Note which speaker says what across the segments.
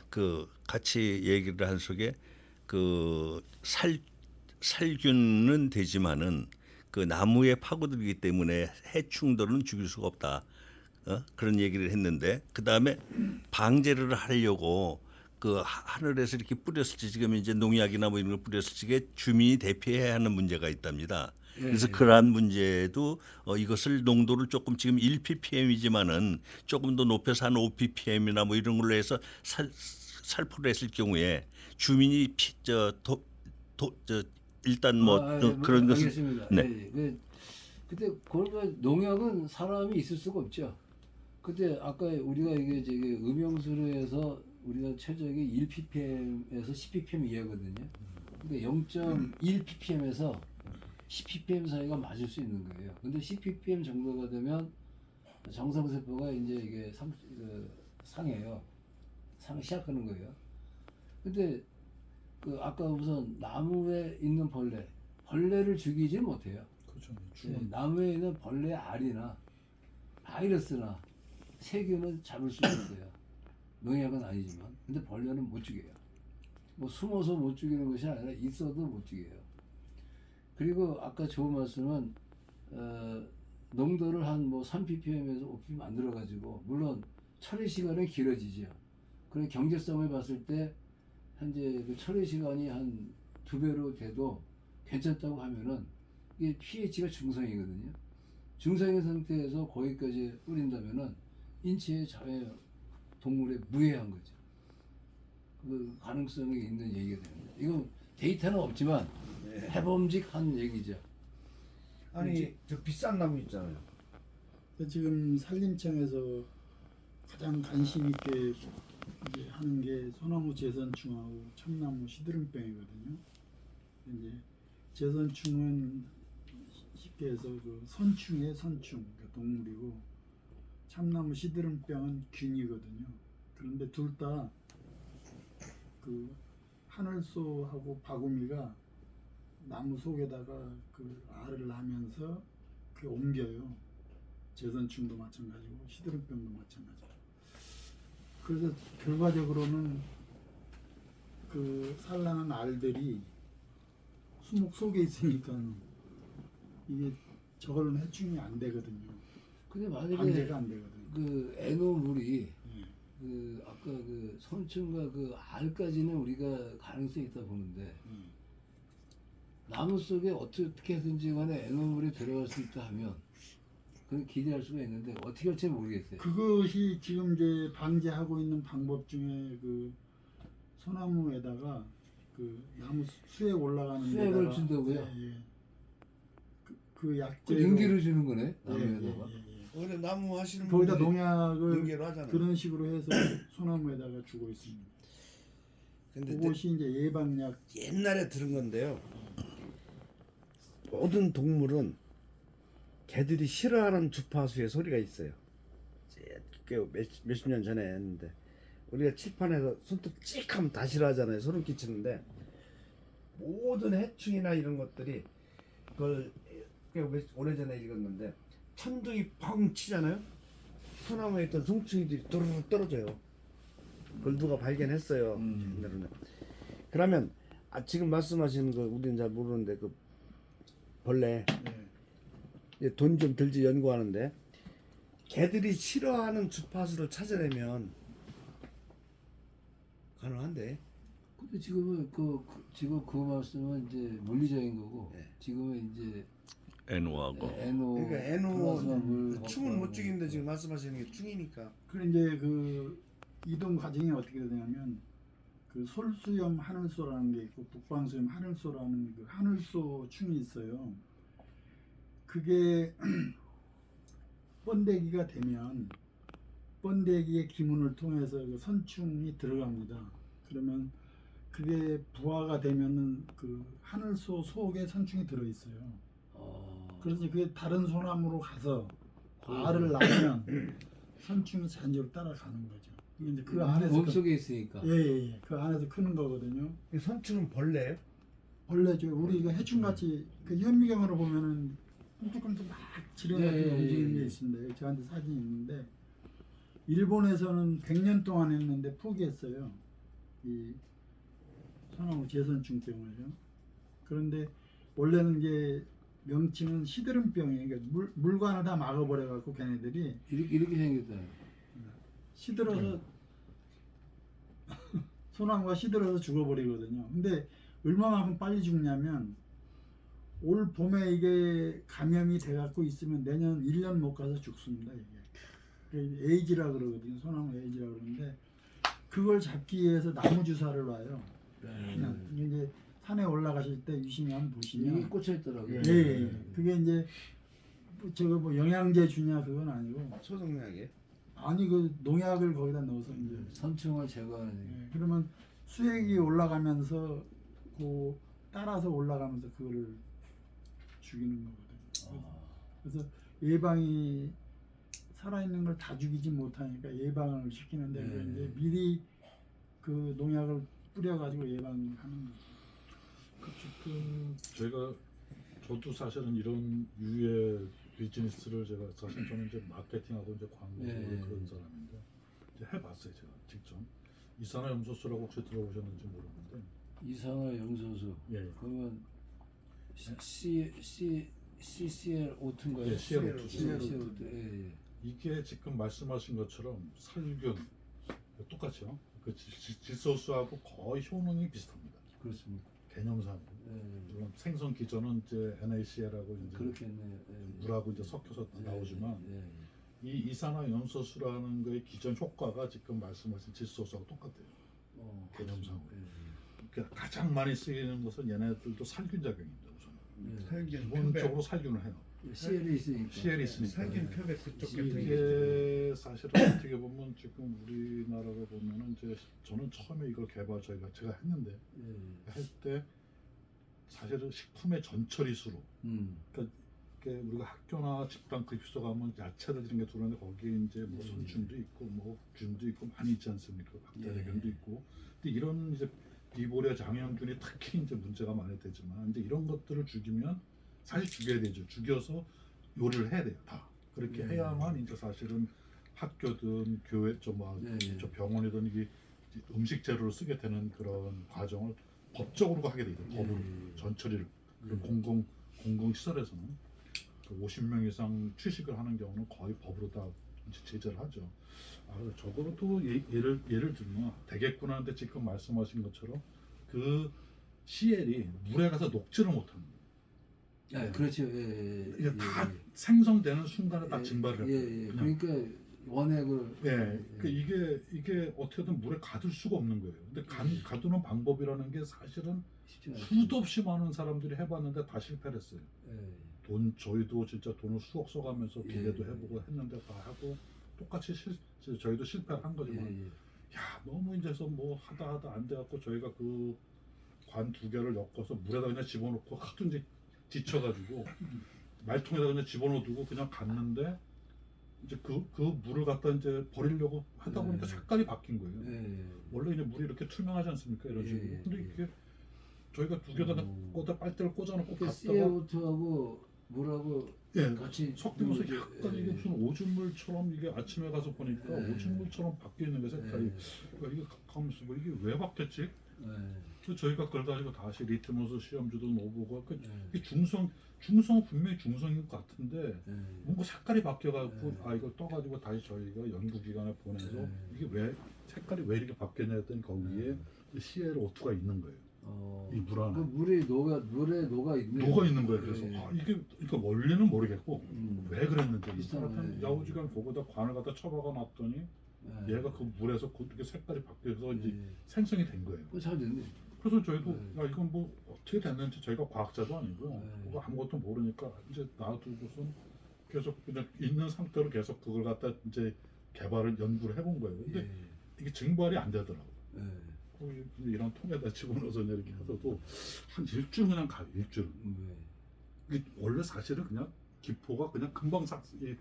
Speaker 1: 그 같이 얘기를 한 속에 그 살균은 되지만은 그 나무에 파고들기 때문에 해충들은 죽일 수가 없다. 그런 얘기를 했는데 그 다음에 방제를 하려고 그 하늘에서 이렇게 뿌렸을 때 지금 이제 농약이나 뭐 이런 걸 뿌렸을 적에 주민이 대피해야 하는 문제가 있답니다. 그래서 그러한 문제도 이것을 농도를 조금 지금 1ppm이지만은 조금 더 높여서 한 5ppm이나 뭐 이런 걸로 해서 살포를 했을 경우에 주민이 일단 뭐 그런 것을
Speaker 2: 알겠습니다.
Speaker 1: 네.
Speaker 2: 예, 예. 그때 그러면 농약은 사람이 있을 수가 없죠. 그때 아까 우리가 이게 저기 음영수로 해서 우리가 최적이 1ppm에서 10ppm 이하거든요. 그러니까 0.1ppm에서 10ppm 사이가 맞을 수 있는 거예요. 근데 10ppm 정도가 되면 정상세포가 이제 이게 상해요. 시작하는 거예요. 근데 그 아까 우선 나무에 있는 벌레를 죽이지 못해요.
Speaker 3: 그렇죠.
Speaker 2: 예, 나무에 있는 벌레 알이나 바이러스나 세균은 잡을 수 있어요. 농약은 아니지만. 근데 벌레는 못 죽여요. 뭐 숨어서 못 죽이는 것이 아니라 있어도 못 죽여요. 그리고 아까 좋은 말씀은 농도를 한 뭐 3ppm에서 5ppm 만들어 가지고 물론 처리 시간은 길어지죠. 그리고 경제성을 봤을 때 현재 그 처리 시간이 한 2배로 돼도 괜찮다고 하면은 이게 pH가 중성이거든요. 중성인 상태에서 거기까지 뿌린다면은 인체에 자해 동물에 무해한 거죠. 그 가능성이 있는 얘기가 됩니다. 이건 데이터는 없지만 해봄직한 얘기죠.
Speaker 4: 아니 저 비싼 나무 있잖아요.
Speaker 3: 지금 산림청에서 가장 관심 있게 이제 하는 게 소나무 제선충하고 참나무 시드름병이거든요. 이제 제선충은 쉽게 해서 그 선충의 선충, 그러니까 동물이고, 참나무 시드름병은 균이거든요. 그런데 둘 다 그 하늘소하고 바구미가 나무 속에다가 그 알을 하면서 그 옮겨요. 제선충도 마찬가지고 시드름병도 마찬가지고. 그래서 결과적으로는 그 산란한 알들이 수목 속에 있으니까 이게 저걸로는 해충이 안 되거든요.
Speaker 2: 근데 만약에
Speaker 3: 방제가 안 되거든요.
Speaker 2: 그 애노물이
Speaker 3: 예.
Speaker 2: 그 아까 그 선충과 그 알까지는 우리가 가능성이 있다 보는데 나무 속에 어떻게 해든지 간에 애노물이 들어갈 수 있다 하면 그건 기대할 수가 있는데 어떻게 할지 모르겠어요.
Speaker 3: 그것이 지금 이제 방제하고 있는 방법 중에 그 소나무에다가 그 나무 수에 올라가는
Speaker 2: 수액을
Speaker 3: 데다가
Speaker 2: 준다고요?
Speaker 3: 예. 그
Speaker 2: 그
Speaker 3: 약재로
Speaker 2: 용기를 주는 거네
Speaker 3: 예,
Speaker 2: 나무에다가.
Speaker 4: 원래 나무 하시는
Speaker 3: 거기다
Speaker 4: 분들이
Speaker 3: 농약을
Speaker 4: 연계로 하잖아요.
Speaker 3: 그런 식으로 해서 소나무에다가 주고 있습니다.
Speaker 4: 근데
Speaker 3: 그것이 이제 예방약.
Speaker 4: 옛날에 들은 건데요. 모든 동물은 개들이 싫어하는 주파수의 소리가 있어요. 몇십 년 전에 했는데 우리가 칠판에서 손톱 찍 하면 다 싫어하잖아요. 소름 끼치는데 모든 해충이나 이런 것들이 그걸 오래전에 읽었는데 천둥이 펑 치잖아요. 소나무에 있던 송충이들이 또르르 떨어져요. 그걸 누가 발견했어요. 옛날에는. 그러면 지금 말씀하시는 거 우리는 잘 모르는데 그 벌레 돈 좀 들지 연구하는데 개들이 싫어하는 주파수를 찾아내면 가능한데.
Speaker 2: 근데 지금은 지금 그 말씀은 이제 물리적인 거고
Speaker 4: 네.
Speaker 2: 지금은 이제
Speaker 1: 애노하고
Speaker 2: 애노
Speaker 4: 그러니까
Speaker 2: 플라즈마 물
Speaker 4: 애노 충은 못 죽이는데 지금 말씀하시는 게 충이니까.
Speaker 3: 그 이제 그 이동 과정이 어떻게 되냐면 그 솔수염 하늘소라는 게 있고 북방수염 하늘소라는 그 하늘소 충이 있어요. 그게 번데기가 되면 번데기의 기문을 통해서 그 선충이 들어갑니다. 그러면 그게 부화가 되면은 그 하늘소 속에 선충이 들어 있어요. 그래서 그게 다른 소나무로 가서 알을 낳으면 선충이 자연적으로 따라가는 거죠. 이제 그 안에서
Speaker 2: 몸속에 있으니까.
Speaker 3: 예. 그 안에서 크는 거거든요.
Speaker 4: 이 선충은 벌레예요?
Speaker 3: 원래죠. 우리 이거 해충같이 그 현미경으로 보면은 꿈틀꿈틀 막 지렁이 같은 거 움직이는 게 있습니다. 저한테 사진이 있는데 일본에서는 100년 동안 했는데 포기했어요. 이 소나무 재선충병을요. 그런데 원래는 이제 명칭은 시드름병이에요. 그러니까 물관을 다 막아버려 갖고 걔네들이
Speaker 2: 이렇게 생겼다.
Speaker 3: 시들어서 소나무가 시들어서 죽어버리거든요. 근데 얼마만큼 빨리 죽냐면 올 봄에 이게 감염이 돼갖고 있으면 내년 1년 못 가서 죽습니다. 이게 에이지라 그러거든요. 소나무 에이지라 그러는데 그걸 잡기 위해서 나무 주사를 놔요. 그냥 이제 산에 올라가실 때 유심히 한번 보시면
Speaker 2: 이게 꽂혀 있더라고요.
Speaker 3: 예. 그게 이제 저거 뭐 영양제 주냐 그건 아니고
Speaker 4: 초성약에
Speaker 3: 아니 그 농약을 거기다 넣어서 이제
Speaker 2: 선충을 제거하는.
Speaker 3: 예, 그러면 수액이 올라가면서 그 따라서 올라가면서 그거를 죽이는 거거든요. 그래서 예방이 살아있는 걸 다 죽이지 못하니까 예방을 시키는데
Speaker 2: 네.
Speaker 3: 이제 미리 그 농약을 뿌려가지고 예방하는 거죠.
Speaker 5: 저희가 저도 사실은 이런 유의 비즈니스를 제가 사실 저는 이제 마케팅하고 이제 광고
Speaker 2: 네.
Speaker 5: 그런 사람인데 이제 해봤어요 제가 직접 이산화 염소수라고 혹시 들어보셨는지 모르는데
Speaker 2: 이산화 염소수.
Speaker 5: 예.
Speaker 2: 그러면 CCL5인가요?
Speaker 5: 예, CL5.
Speaker 2: CL5. 예.
Speaker 5: 이게 지금 말씀하신 것처럼 살균 똑같죠. 그 질소수하고 거의 효능이 비슷합니다.
Speaker 2: 그렇습니까?
Speaker 5: 개념상
Speaker 2: 예.
Speaker 5: 물론 생선 기전은 이제 NaCl하고 이제
Speaker 2: 그렇겠네요. 예.
Speaker 5: 물하고 이제 섞여서 나오지만
Speaker 2: 예.
Speaker 5: 이 이산화 염소수라는 거의 기전 효과가 지금 말씀하신 질소수하고 똑같아요. 개념상으로. 그러니까 가장 많이 쓰이는 것은 얘네들도 살균 작용입니다. 우선
Speaker 4: 살균
Speaker 5: 기본적으로 살균을 해요.
Speaker 2: CL이 있으니까.
Speaker 5: CL이 있으니까.
Speaker 4: 살균 표백 그쪽 같은 게
Speaker 5: 이게 사실은 어떻게 보면 지금 우리나라가 보면은 이제 저는 처음에 이걸 제가 했는데
Speaker 2: 예.
Speaker 5: 할 때 사실은 식품의 전처리수로 그러니까 우리가 학교나 집단 급식소 가면 야채들 이런 게 들어오는데 거기에 이제 뭐 선충도 있고 뭐 균도 있고 많이 있지 않습니까? 박테리균도 있고. 근데 이런 이제 비보레 장염균이 특히 이제 문제가 많이 되지만 이제 이런 것들을 죽이면 사실 죽여야 되죠. 죽여서 요리를 해야 돼요. 다 그렇게 해야만 이제 사실은 학교든 교회 저 병원이든 이게 음식 재료를 쓰게 되는 그런 과정을 법적으로 하게 되죠. 법으로 전처리를 공공 시설에서는 50명 이상 취식을 하는 경우는 거의 법으로 다 제재를 하죠. 적어도 또 예를 들면 되겠구나 하는데 지금 말씀하신 것처럼 그 CL이 물에 가서 녹지를 못하는 거예요.
Speaker 2: 예, 그렇죠. 예.
Speaker 5: 이게 다 생성되는 순간에 다 증발을 해요.
Speaker 2: 예. 그러니까 원액을.
Speaker 5: 예, 이게 어떻게든 물에 가둘 수가 없는 거예요. 근데 가두는 방법이라는 게 사실은
Speaker 2: 쉽지 않죠.
Speaker 5: 수도 없이 많은 사람들이 해봤는데 다 실패를 했어요.
Speaker 2: 예.
Speaker 5: 저희도 진짜 돈을 수억 써가면서 기계도
Speaker 2: 예.
Speaker 5: 해보고 했는데 다 하고 똑같이 저희도 실패를 한 거지만 야 너무 이제서 뭐 하다 안 돼갖고 저희가 그 관 2개를 엮어서 물에다 그냥 집어넣고 하도 이제 지쳐가지고 말통에다 그냥 집어넣어두고 그냥 갔는데 이제 그 물을 갖다 이제 버리려고 하다 보니까 색깔이 바뀐 거예요. 원래 이제 물이 이렇게 투명하지 않습니까? 이런 식으로. 근데 이게 저희가 2개다 꽂아 빨대를 꽂아놓고
Speaker 2: 그
Speaker 5: 갔다가
Speaker 2: CO2하고 물하고
Speaker 5: 예,
Speaker 2: 같이
Speaker 5: 섞이면서
Speaker 2: 이제,
Speaker 5: 약간 이게 무슨 오줌물처럼 이게 아침에 가서 보니까 오줌물처럼 바뀌어 있는 게 색깔이 그러니까 이게 가면서 뭐 이게 왜 바뀌었지? 그래서 저희가 그걸 가지고 다시 리트머스 시험지도 넣어보고 이게 중성은 분명히 중성인 것 같은데 뭔가 색깔이 바뀌어가지고 이거 떠가지고 다시 저희가 연구기관에 보내서 이게 왜 색깔이 왜 이렇게 바뀌었냐 했더니 거기에 CL2가 있는 거예요. 이 물 안에.
Speaker 2: 그 물에 녹아 있네.
Speaker 5: 녹아 있는 거예요. 그래서 이게 그러니까 원리는 모르겠고 왜 그랬는지
Speaker 2: 비슷하네.
Speaker 5: 야우지간 거기다 관을 갖다 쳐박아 놨더니 얘가 그 물에서 그렇게 색깔이 바뀌어서 이제 생성이 된 거예요.
Speaker 2: 잘 됐네.
Speaker 5: 그래서 저희도 야 이건 뭐 어떻게 됐는지 저희가 과학자도 아니고 그거 아무것도 모르니까 이제 놔두고선 계속 그냥 있는 상태로 계속 그걸 갖다 이제 개발을 연구를 해본 거예요. 근데 이게 증발이 안 되더라고요. 이런 통에다 집어넣어서 이렇게 해서도 한 일주일 그냥 가요. 일주일. 이게 원래 사실은 그냥 기포가 그냥 금방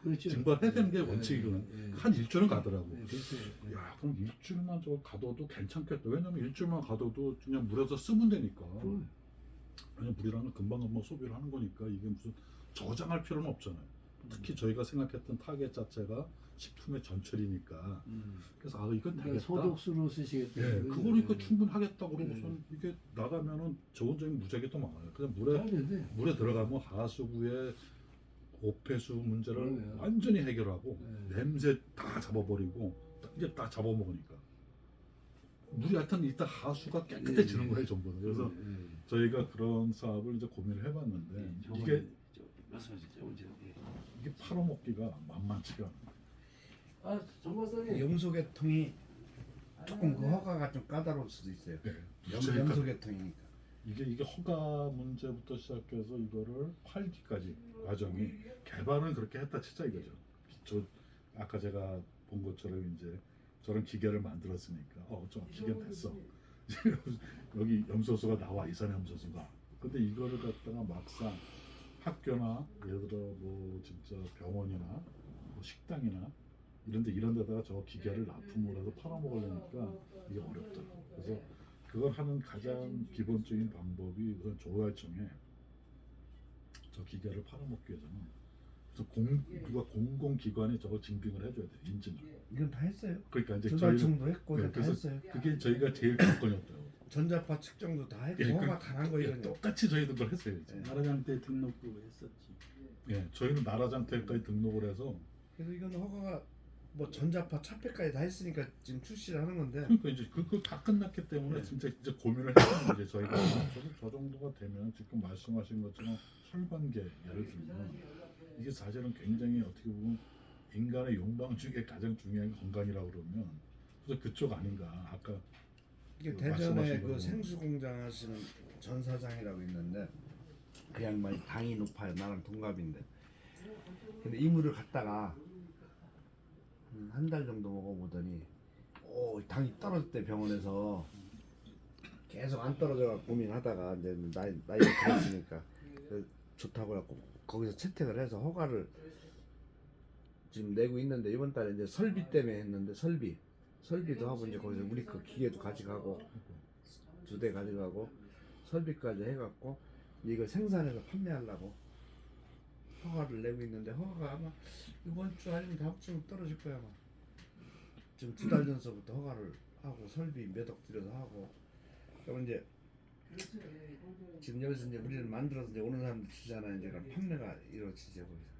Speaker 2: 그렇죠.
Speaker 5: 증발해야 되는 게 원칙이거든. 한 일주일은 가더라고.
Speaker 2: 그렇죠.
Speaker 5: 야 그럼 일주일만 저거 가둬도 괜찮겠다. 왜냐면 일주일만 가둬도 그냥 물에서 쓰면 되니까. 왜냐면 물이랑은 금방 소비를 하는 거니까 이게 무슨 저장할 필요는 없잖아요. 특히 저희가 생각했던 타겟 자체가 식품의 전철이니까 그래서 이건
Speaker 2: 그러니까
Speaker 5: 되겠다.
Speaker 2: 소독수로 쓰시겠다.
Speaker 5: 예, 그거니까 충분하겠다고 그러고선 이게 나가면은 좋은 문제가 또 많아요. 그냥 물에 들어가면 하수구에 오폐수 문제를
Speaker 2: 그러네요.
Speaker 5: 완전히 해결하고
Speaker 2: 네.
Speaker 5: 냄새 다 잡아버리고 이제 다 잡아먹으니까 물이 하여튼 일단 하수가 깨끗해지는 거예요 전부 다. 그래서 저희가 그런 사업을 이제 고민을 해봤는데 이게
Speaker 2: 말씀하시죠.
Speaker 5: 이게 팔아먹기가 만만치가 않아요.
Speaker 2: 정 박사님.
Speaker 4: 염소계통이 조금 그 허가가 좀 까다로울 수도 있어요.
Speaker 5: 네.
Speaker 4: 염소계통이니까.
Speaker 5: 이게 허가 문제부터 시작해서 이거를 팔기까지 과정이 개발을 그렇게 했다 치자 이거죠. 저 아까 제가 본 것처럼 이제 저런 기계를 만들었으니까 좀 기계 됐어. 여기 염소수가 나와 이산 염소수가. 근데 이거를 갖다가 막상 학교나 예를 들어 뭐 진짜 병원이나 뭐 식당이나 이런 데다가 저 기계를 납품을 해서 팔아먹으려니까 이게 어렵더라고. 그래서 그걸 하는 가장 기본적인 방법이 우선 조달청에 저 기계를 팔아먹기 위해서는 그래서 누가 공공기관이 저거 증빙을 해줘야 돼 인증을.
Speaker 4: 이건 다 했어요.
Speaker 5: 그러니까 이제
Speaker 4: 조달청도 했고
Speaker 5: 네,
Speaker 4: 다
Speaker 5: 그래서
Speaker 4: 했어요.
Speaker 5: 그게 저희가 제일 관건이었더라고.
Speaker 4: 전자파 측정도 다 했고
Speaker 5: 예,
Speaker 4: 허가 다 난 거 이런 거.
Speaker 5: 똑같이 저희도 그걸 했어요. 이제.
Speaker 3: 나라장 때 등록도 했었지.
Speaker 5: 예, 저희는 나라장터에까지 등록을 해서
Speaker 4: 그래서 이건 허가가 뭐 전자파 차폐까지 다 했으니까 지금 출시를 하는 건데
Speaker 5: 그러니까 이제 그거 다 끝났기 때문에 진짜 고민을 했던 거죠. 저희가 저 정도가 되면 지금 말씀하신 것처럼 혈관계 예를 들면 이게 사실은 굉장히 어떻게 보면 인간의 욕망 중에 가장 중요한 게 건강이라고 그러면 그래서 그쪽 아닌가. 아까
Speaker 4: 이게
Speaker 5: 그
Speaker 4: 대전에
Speaker 5: 말씀하신
Speaker 4: 그
Speaker 5: 거는.
Speaker 4: 생수 공장 하시는 전 사장이라고 있는데 그 양반이 당이 높아요. 나랑 동갑인데. 근데 이물을 갖다가 한 달 정도 먹어보더니 당이 떨어졌대 병원에서. 계속 안 떨어져가 고민하다가 이제 나이가 들었으니까 좋다고 해갖고 거기서 채택을 해서 허가를 지금 내고 있는데 이번 달에 이제 설비 때문에 했는데 설비도 하고 이제 거기서 우리 그 기계도 가져가고 2대 가져가고 설비까지 해갖고 이거 생산해서 판매하려고 허가를 내고 있는데 허가가 아마 이번 주 아니면 다음 주면 떨어질 거야 아마. 지금 2달 전서부터 허가를 하고 설비 몇 억 들여서 하고 그럼 이제 지금 여기서 이제 우리는 만들어서 이제 오는 사람들 주잖아요. 이제 그럼 판매가 이루어지죠 거기서.